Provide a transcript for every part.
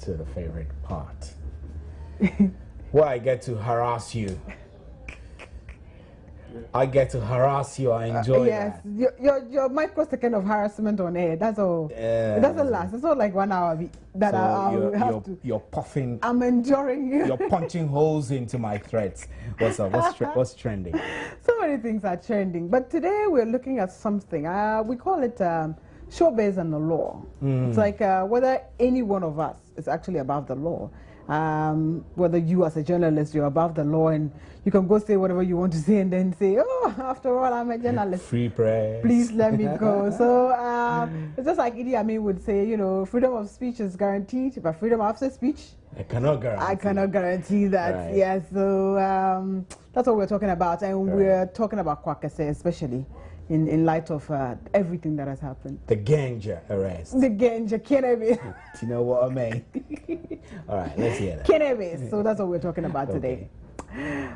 to the favorite part, where I get to harass you. I get to harass you. I enjoy yes, that. your microsecond of harassment on air. That's all. It doesn't last. It's not like 1 hour that so I have to. You're puffing. I'm enjoying you. You're punching holes into my threads. What's up? What's trending? So many things are trending, but today we're looking at something. We call it showbiz and the law. It's like whether any one of us is actually above the law. Whether you as a journalist, you're above the law and you can go say whatever you want to say and then say, oh, after all, I'm a journalist. Free press. Please let me go. So it's just like Idi Amin would say, you know, freedom of speech is guaranteed, but freedom after speech, I cannot guarantee that. Right. Yes, so that's what we're talking about, and we're talking about Kwakese, especially in light of everything that has happened. The Ganja arrest. The Ganja cannabis. You know what I mean? All right, let's hear that. Cannabis. So that's what we're talking about today.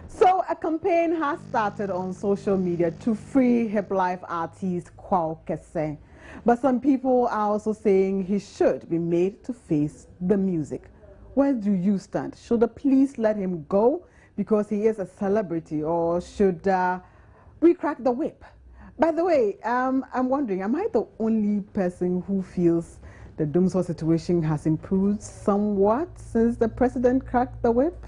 So a campaign has started on social media to free hip life artist Kwakese. But some people are also saying he should be made to face the music. Where do you stand? Should the police let him go because he is a celebrity, or should we crack the whip? By the way, I'm wondering, am I the only person who feels the Dumsor situation has improved somewhat since the president cracked the whip?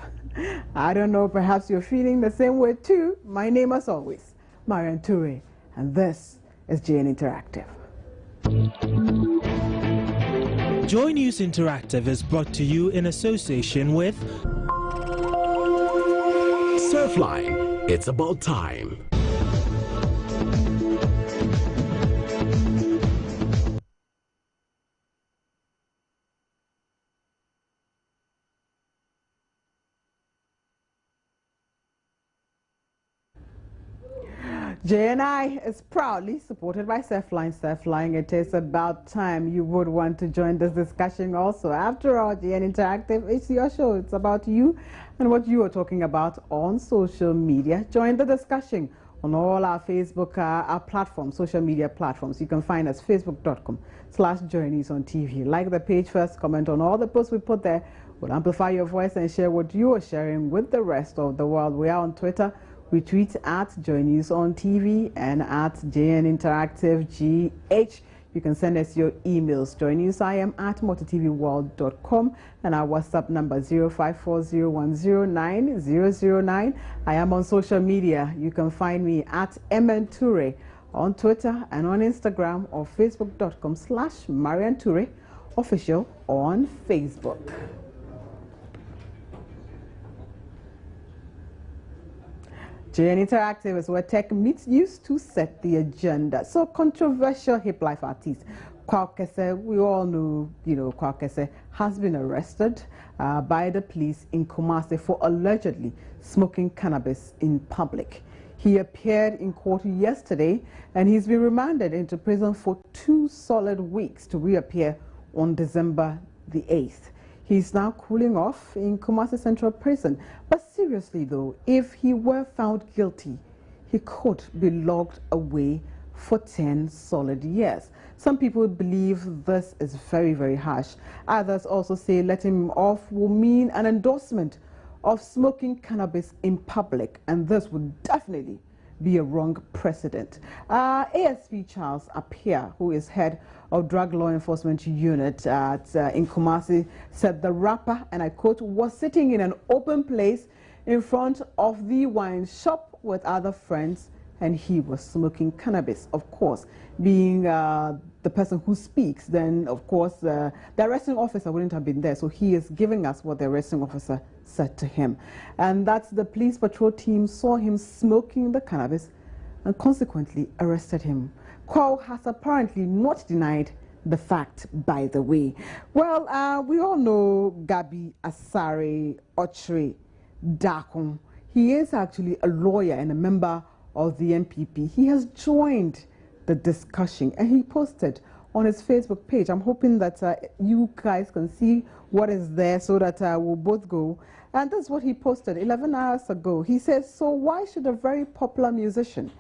I don't know, perhaps you're feeling the same way too. My name, as always, Marian Toure, and this is JN Interactive. Joy News Interactive is brought to you in association with Surfline. It's about time. JNI is proudly supported by Surfline. Surfline, it is about time you would want to join this discussion also. After all, JN Interactive, it's your show. It's about you and what you are talking about on social media. Join the discussion on all our Facebook our platforms, social media platforms. You can find us facebook.com/joynews-on-TV. Like the page first, comment on all the posts we put there. We'll amplify your voice and share what you are sharing with the rest of the world. We are on Twitter. We tweet at Joy News on TV and at JN Interactive GH. You can send us your emails. joynewsim@mototvworld.com, and our WhatsApp number 0540109009. I am on social media. You can find me at MNToure on Twitter and on Instagram, or facebook.com/MarianToure official on Facebook. JN Interactive is where tech meets news to set the agenda. So controversial hip life artist Kwakese, we all know, Kwakese has been arrested by the police in Kumasi for allegedly smoking cannabis in public. He appeared in court yesterday and he's been remanded into prison for 2 solid weeks to reappear on December the 8th. He's now cooling off in Kumasi Central Prison. But seriously though, if he were found guilty, he could be locked away for 10 solid years. Some people believe this is very, very harsh. Others also say letting him off will mean an endorsement of smoking cannabis in public, and this would definitely be a wrong precedent. ASP Charles Appiah, who is head of Drug Law Enforcement Unit in Kumasi, said the rapper, and I quote, was sitting in an open place in front of the wine shop with other friends, and he was smoking cannabis. Of course, being the person who speaks, then of course the arresting officer wouldn't have been there, so he is giving us what the arresting officer said to him. And that's the police patrol team saw him smoking the cannabis and consequently arrested him. Kwao has apparently not denied the fact, by the way. Well, we all know Barima Osei Asare Dakon. He is actually a lawyer and a member of the NPP. He has joined the discussion and he posted on his Facebook page. I'm hoping that you guys can see what is there so that we'll both go. And that's what he posted 11 hours ago. He says, so why should a very popular musician,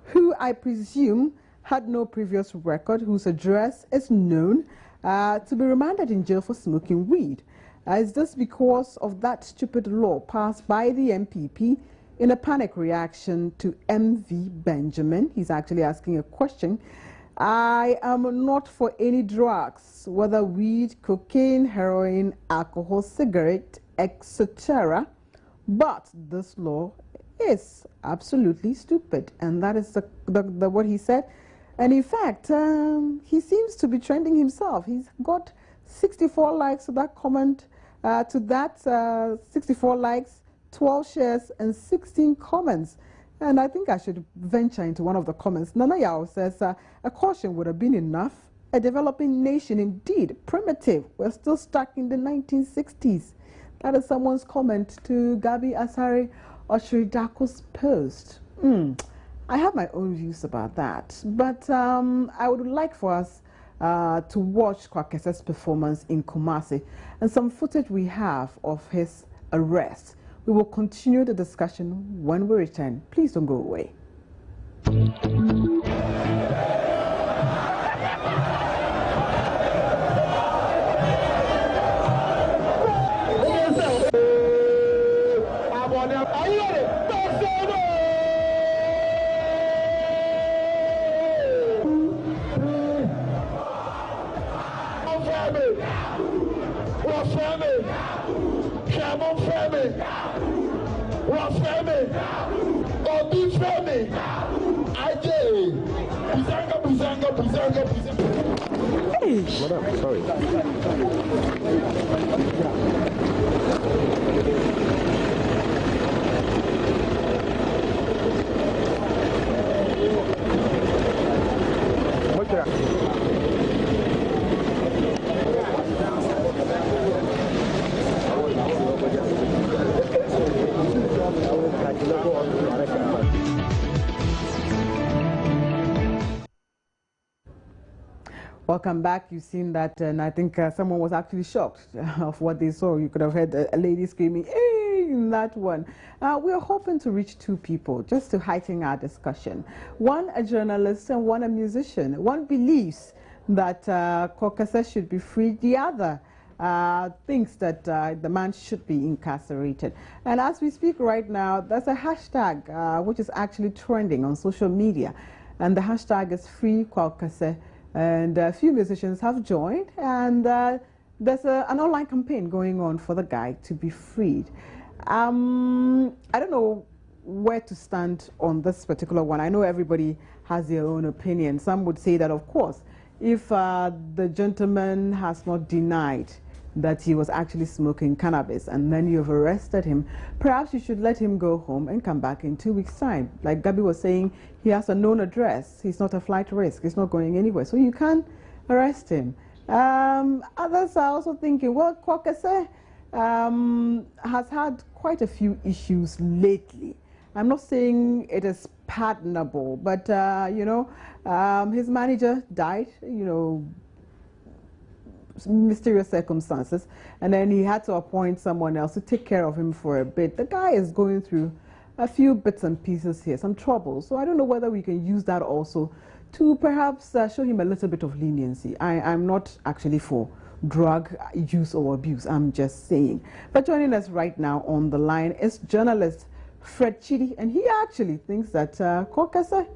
who I presume had no previous record, whose address is known, to be remanded in jail for smoking weed. Is this because of that stupid law passed by the MPP in a panic reaction to MV Benjamin? He's actually asking a question. I am not for any drugs, whether weed, cocaine, heroin, alcohol, cigarette, etc. But this law is absolutely stupid, and that is what he said. And in fact, he seems to be trending himself. He's got 64 likes to that comment, 64 likes, 12 shares, and 16 comments. And I think I should venture into one of the comments. Nana Yao says, a caution would have been enough. A developing nation indeed, primitive. We're still stuck in the 1960s. That is someone's comment to Barima Osei Asare post. I have my own views about that, but I would like for us to watch Kwakese's performance in Kumasi and some footage we have of his arrest. We will continue the discussion when we return. Please don't go away. What up? Sorry. Welcome back. You've seen that, and I think someone was actually shocked of what they saw. You could have heard a lady screaming, "Hey!" in that one. We are hoping to reach two people just to heighten our discussion. One a journalist and one a musician. One believes that Kwakese should be freed. The other thinks that the man should be incarcerated. And as we speak right now, there's a hashtag which is actually trending on social media, and the hashtag is Free Kwakese. And a few musicians have joined, and there's an online campaign going on for the guy to be freed. I don't know where to stand on this particular one. I know everybody has their own opinion. Some would say that, of course, if the gentleman has not denied that he was actually smoking cannabis and then you've arrested him, perhaps you should let him go home and come back in 2 weeks' time. Like Gabi was saying, he has a known address. He's not a flight risk. He's not going anywhere. So you can arrest him. Others are also thinking, well, Kwakese has had quite a few issues lately. I'm not saying it is pardonable, but, his manager died, mysterious circumstances, and then he had to appoint someone else to take care of him for a bit. The guy is going through a few bits and pieces here, some trouble. So I don't know whether we can use that also to perhaps show him a little bit of leniency. I'm not actually for drug use or abuse, I'm just saying. But joining us right now on the line is journalist Fred Chidi, and he actually thinks that Kwakese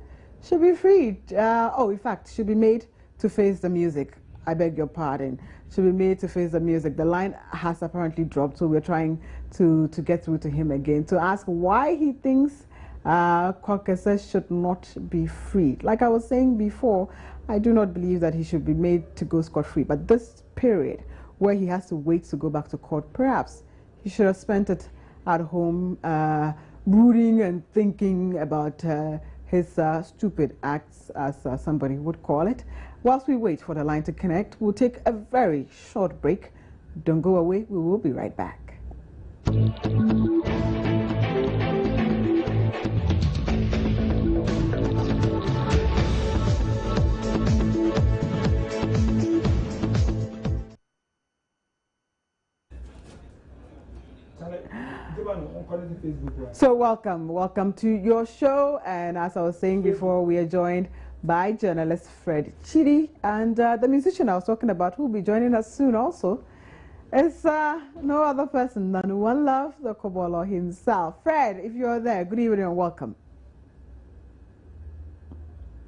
should be freed. In fact, should be made to face the music. I beg your pardon, should be made to face the music. The line has apparently dropped, so we're trying to get through to him again to ask why he thinks Kwakese should not be freed. Like I was saying before, I do not believe that he should be made to go scot-free, but this period where he has to wait to go back to court, perhaps he should have spent it at home brooding and thinking about his stupid acts, as somebody would call it. Whilst we wait for the line to connect, we'll take a very short break. Don't go away, we will be right back. So welcome to your show, and as I was saying before, we are joined by journalist Fred Chidi. And the musician I was talking about, who will be joining us soon also, is no other person than One Love, the Kobolo himself. Fred, if you're there, good evening and welcome.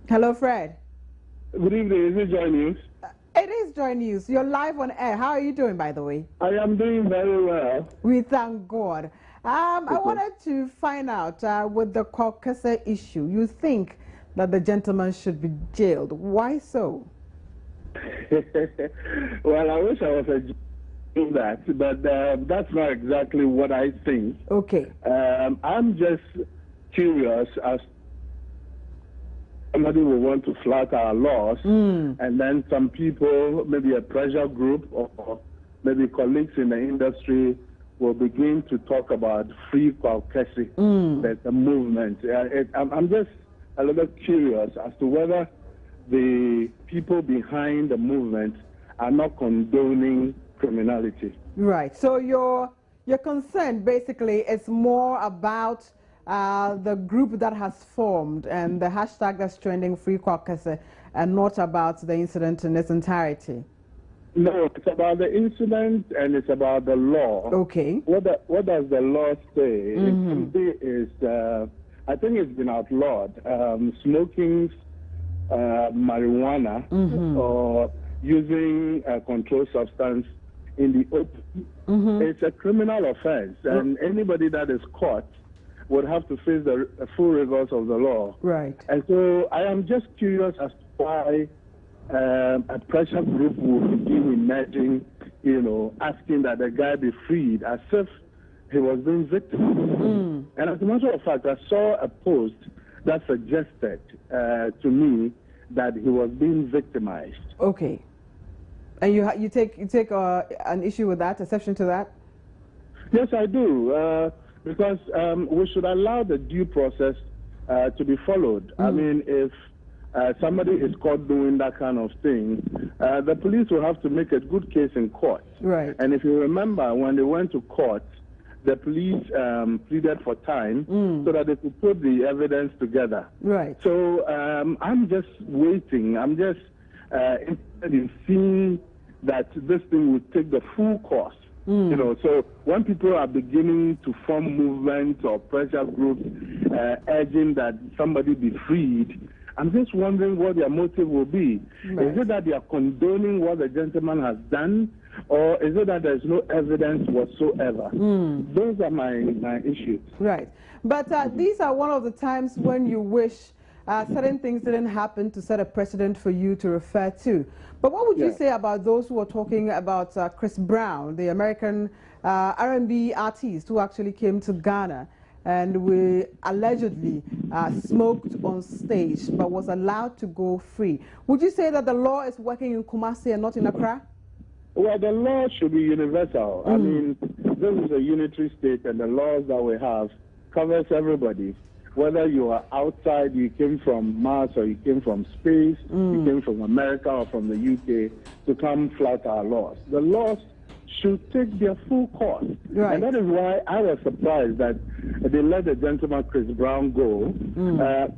Hello, Fred. Good evening. Is it Joy News? It is Joy News. You're live on air. How are you doing, by the way? I am doing very well. We thank God. I wanted to find out with the Caucasian issue, you think that the gentleman should be jailed. Why so? Well, I wish I was a doing that, but that's not exactly what I think. Okay. I'm just curious as somebody will want to flout our laws, and then some people, maybe a pressure group or maybe colleagues in the industry, will begin to talk about free Caucasian, the movement. I'm just a little curious as to whether the people behind the movement are not condoning criminality. Right. So your concern basically is more about the group that has formed and the hashtag that's trending, Free Caucasian, and not about the incident in its entirety. No, it's about the incident and it's about the law. Okay. What does the law say? It is, I think it's been outlawed. Smoking marijuana or using a controlled substance in the open. It's a criminal offense, and anybody that is caught would have to face the full rigors of the law. Right. And so I am just curious as to why a pressure group will begin emerging, asking that the guy be freed as if he was being victimized. And as a matter of fact, I saw a post that suggested to me that he was being victimized. Okay. And you take an issue with that, exception to that? Yes, I do, because we should allow the due process to be followed. I mean, if somebody is caught doing that kind of thing, the police will have to make a good case in court. Right. And if you remember, when they went to court, the police pleaded for time so that they could put the evidence together. Right. So I'm just waiting. I'm just interested in seeing that this thing will take the full course. So when people are beginning to form movements or pressure groups urging that somebody be freed, I'm just wondering what their motive will be. Right. Is it that they are condoning what the gentleman has done, or is it that there's no evidence whatsoever? Those are my issues. Right. But these are one of the times when you wish certain things didn't happen to set a precedent for you to refer to. But what would you say about those who are talking about Chris Brown, the American R&B artist who actually came to Ghana and we allegedly smoked on stage but was allowed to go free? Would you say that the law is working in Kumasi and not in Accra? Well, the law should be universal. I mean, this is a unitary state, and the laws that we have covers everybody. Whether you are outside, you came from Mars, or you came from space, you came from America or from the UK, to come flout our laws. The laws should take their full course. Right. And that is why I was surprised that they let the gentleman Chris Brown go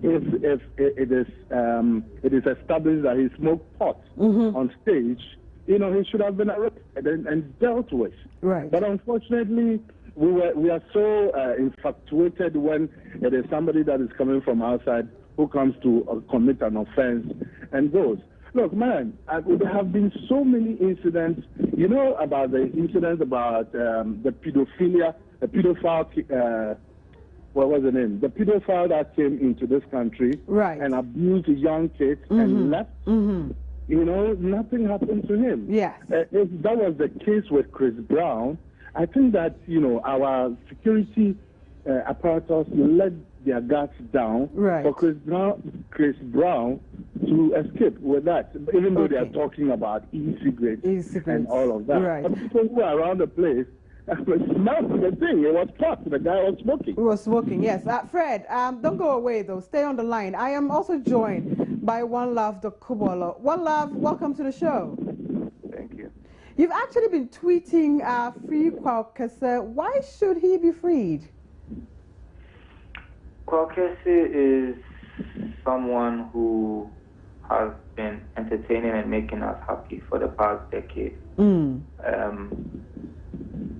if it is established that he smoked pot on stage. He should have been arrested and dealt with. Right. But unfortunately, we are so infatuated when it is somebody that is coming from outside who comes to commit an offense and goes. Look, man, there have been so many incidents. You know about the incidents about the pedophilia, the pedophile, what was the name? The pedophile that came into this country and abused young kids and left. Nothing happened to him. Yes. If that was the case with Chris Brown, I think that, our security apparatus let their guards down for Chris Brown to escape with that, even though they are talking about e-cigarettes and all of that. Right. But people who are around the place, not the thing, it was pot, the guy was smoking. He was smoking, yes. Fred, don't go away though, stay on the line. I am also joined by One Love, the Kubolo. One Love, welcome to the show. Thank you. You've actually been tweeting Free Caucasian. Why should he be freed? Caucasian is someone who has been entertaining and making us happy for the past decade.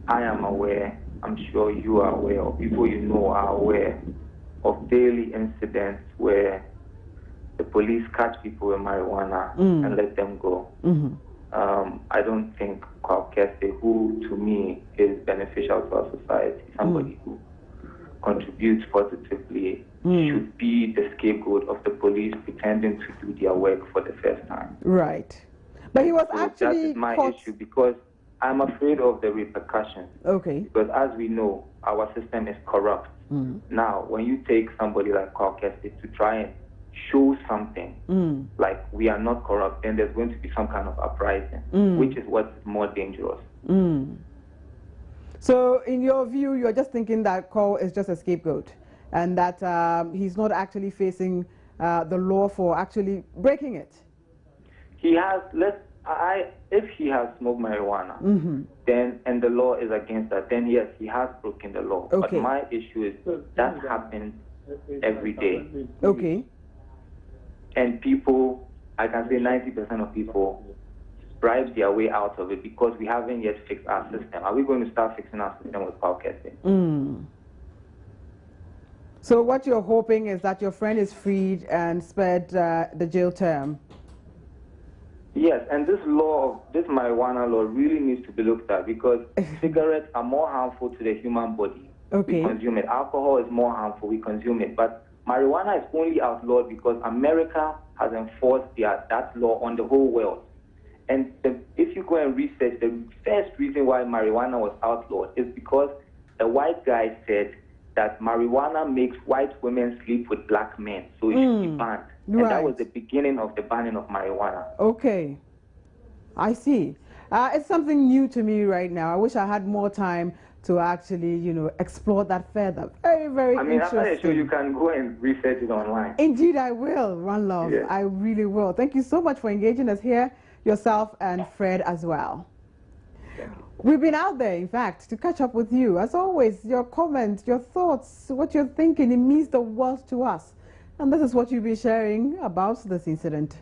I am aware, I'm sure you are aware, or people you know are aware of daily incidents where the police catch people with marijuana and let them go. I don't think Kwakese, who to me is beneficial to our society, somebody who contributes positively, should be the scapegoat of the police pretending to do their work for the first time. Right. But he was So actually that is my caught... issue, because I'm afraid of the repercussions. Okay. Because as we know, our system is corrupt. Now, when you take somebody like Kwakese to try and show something like we are not corrupt, then there's going to be some kind of uprising, which is what's more dangerous. So in your view, you're just thinking that Cole is just a scapegoat and that he's not actually facing the law for actually breaking it? He has, if he has smoked marijuana, then, and the law is against that, then yes, he has broken the law. Okay. But my issue is that happens every day. Okay. And people, I can say 90% of people bribe their way out of it because we haven't yet fixed our system. Are we going to start fixing our system with Kwakese? So what you're hoping is that your friend is freed and spared the jail term? Yes, and this law, this marijuana law really needs to be looked at because cigarettes are more harmful to the human body. Okay. We consume it. Alcohol is more harmful. We consume it. But marijuana is only outlawed because America has enforced that law on the whole world. And if you go and research, the first reason why marijuana was outlawed is because a white guy said that marijuana makes white women sleep with black men, so it should be banned. Right. And that was the beginning of the banning of marijuana. Okay, I see. It's something new to me right now. I wish I had more time to actually, explore that further. Very, very interesting. I'm sure you can go and research it online. Indeed, I will, One Love. Yes. I really will. Thank you so much for engaging us here, yourself and Fred as well. We've been out there, in fact, to catch up with you. As always, your comments, your thoughts, what you're thinking, it means the world to us. And this is what you'll be sharing about this incident.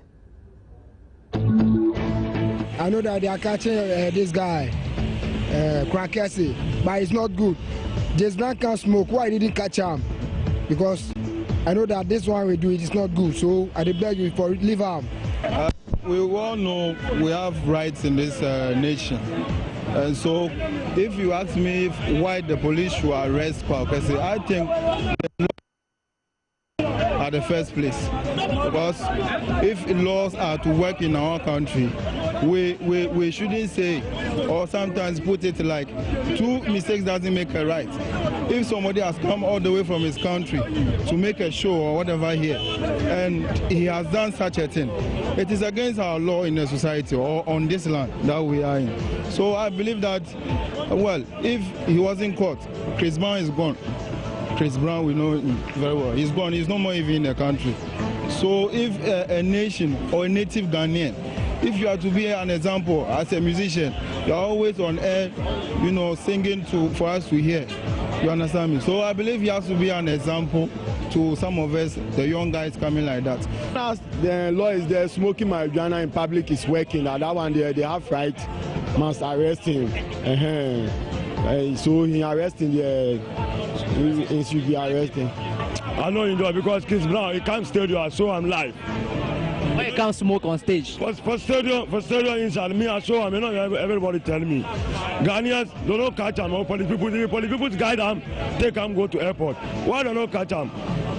I know that they are catching this guy, Kwakese, but it's not good. This man can't smoke. Why didn't catch him? Because I know that this one we do it is not good. So I beg you for leave him. We all know we have rights in this nation. And so if you ask me why the police should arrest Kwakese, I think at the first place. Because if laws are to work in our country, we shouldn't say, or sometimes put it like, two mistakes doesn't make a right. If somebody has come all the way from his country to make a show or whatever here, and he has done such a thing, it is against our law in the society or on this land that we are in. So I believe that, well, if he wasn't caught, Chris Brown is gone. Chris Brown, we know him very well. He's gone. He's no more even in the country. So if a nation or a native Ghanaian, if you are to be an example as a musician, you are always on air, singing for us to hear. You understand me? So I believe he has to be an example to some of us, the young guys coming like that. As the law is there, smoking marijuana in public is working. That one they have right, must arrest him. So he arresting he should be arrested. I know you do because Chris Brown, he can't stay there, so I'm live. Why you can't smoke on stage? For stadium inside me, I show him, everybody tell me. Ghanaians, they don't catch him, police people guide them, take him, go to airport. Why they don't catch him?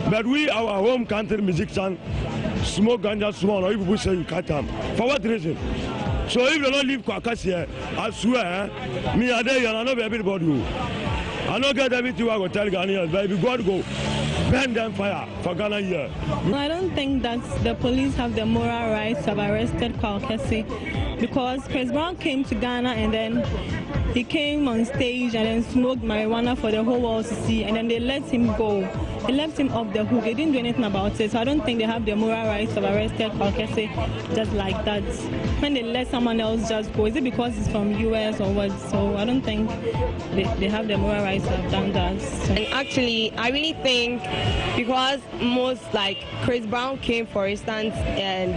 But we, our home country musicians, smoke ganja small, or people say you catch him. For what reason? So if they don't leave Kwakese here, I swear, me are there and I know everybody. I don't get everything I go tell Ghanaians, but if you got to go, burn them fire for Ghana here. I don't think that the police have the moral right to have arrested Kwakese because Chris Brown came to Ghana and then he came on stage and then smoked marijuana for the whole world to see and then they let him go. They left him off the hook. They didn't do anything about it. So I don't think they have the moral rights to have arrested Kwakese just like that. When they let someone else just go, is it because it's from US or what? So I don't think they have the moral rights to have done that. So. And actually, I really think because most like Chris Brown came, for instance, and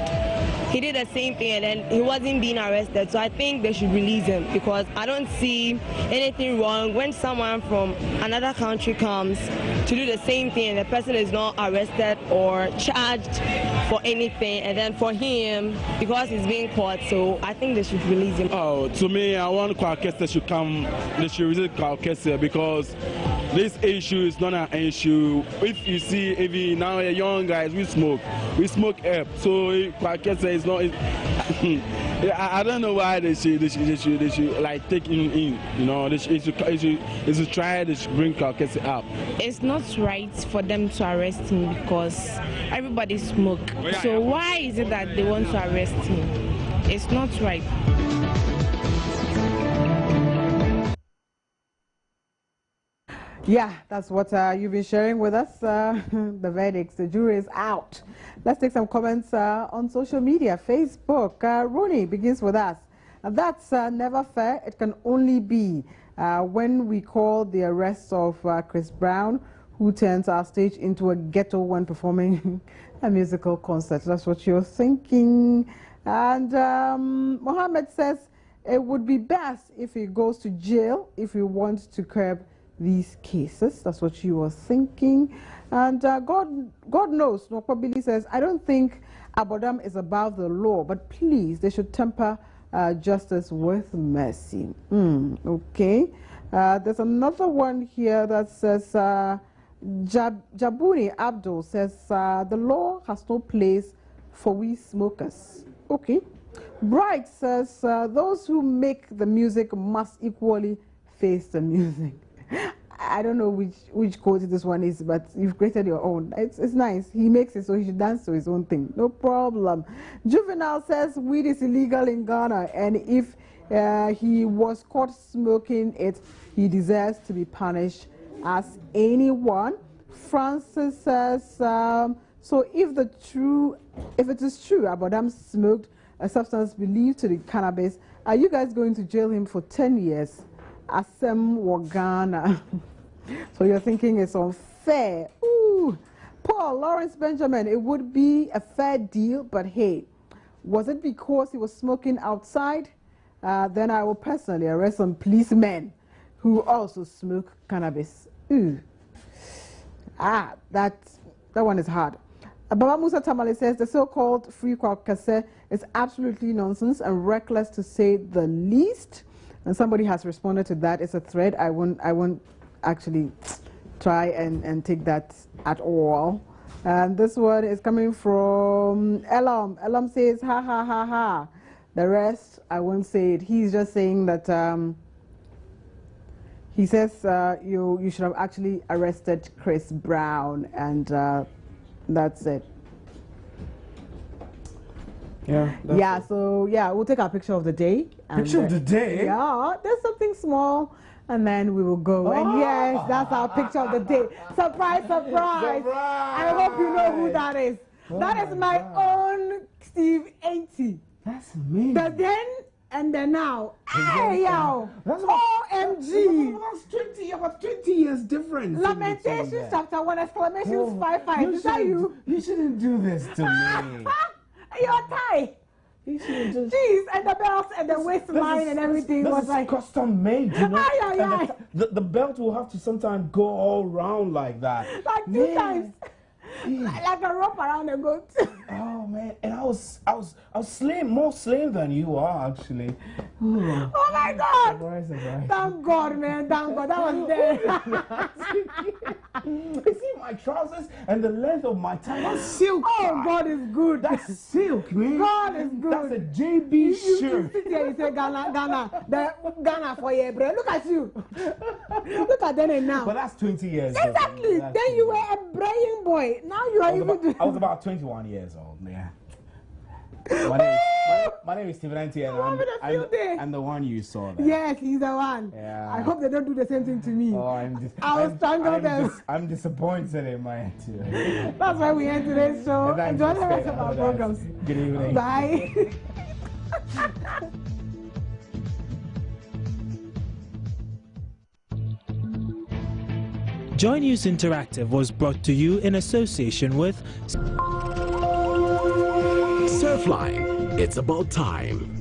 he did the same thing and then he wasn't being arrested. So I think they should release him because I don't see anything wrong when someone from another country comes to do the same thing and the person is not arrested or charged for anything, and then for him, because he's being caught, so I think they should release him. Oh, to me, I want Kwakese should come, they should release Kwakese because this issue is not an issue. If you see, even now young guys, we smoke up, so Kwakese is not. I don't know why they should like take him in. You know, they should try to bring Kwakese up. It's not right for them to arrest him because everybody smoke. So why is it that they want to arrest him? It's not right. Yeah, that's what you've been sharing with us. The verdicts, the jury is out. Let's take some comments on social media. Facebook, Rooney begins with us. That's never fair. It can only be when we call the arrest of Chris Brown, who turns our stage into a ghetto when performing a musical concert. That's what you're thinking. And Mohammed says it would be best if he goes to jail if we want to curb these cases. That's what you were thinking. And God knows, Nokwabili says, I don't think Abodam is above the law, but please, they should temper justice with mercy. Okay. There's another one here that says, Jabuni Abdul says, the law has no place for we smokers. Okay. Bright says, those who make the music must equally face the music. I don't know which quote this one is, but you've created your own. It's nice. He makes it, so he should dance to his own thing. No problem. Juvenile says weed is illegal in Ghana, and if he was caught smoking it, he deserves to be punished as anyone. Francis says, so if it is true Abodam smoked a substance believed to be cannabis, are you guys going to jail him for 10 years? Asem Wagana. So you're thinking it's unfair. Ooh. Paul Lawrence Benjamin, it would be a fair deal, but hey, was it because he was smoking outside? Then I will personally arrest some policemen who also smoke cannabis. Ooh. That one is hard. Baba Musa Tamale says the so-called free Kwakese is absolutely nonsense and reckless to say the least. And somebody has responded to that. It's a thread. I won't actually try and take that at all. And this one is coming from Elam. Elam says, ha, ha, ha, ha. The rest, I won't say it. He's just saying that he says you should have actually arrested Chris Brown, and that's it. Yeah. So we'll take our picture of the day. Picture of the day? Yeah, there's something small, and then we will go. And yes, that's our picture of the day. Surprise, surprise. I hope you know who that is. That is my own Steve 80. That's amazing. The then and the now. Hey, yo. That's OMG. That's about 20 years difference. Lamentations chapter 1, exclamations 55. Is that you? You shouldn't do this to me. Your tie. Jeez, and the belts and the waistline and everything was like custom made, you know. The belt will have to sometimes go all round like that. Like 2 times. Like a rope around a goat. Oh man, and I was slim, more slim than you are actually. Ooh. Oh my God! Surprise. Thank God, man. Thank God. That was there. You see my trousers and the length of my tie. That's silk. Oh, God is good. That's silk, man. God is good. That's a JB shirt. You sit there, you say Ghana for you, bro. Look at you. Look at them and now. But that's 20 years. Exactly. Then you were a brain boy. Now you are even. I was about 21 years old, yeah. My name is Stephen Anti, and I'm the one you saw there. Yes, he's the one. Yeah. I hope they don't do the same thing to me. Oh, I'll strangle them. I'm disappointed in my too. That's why we end today's show. Enjoy the rest of our programs. Good evening. Bye. Joy News Interactive was brought to you in association with Surfline, it's about time.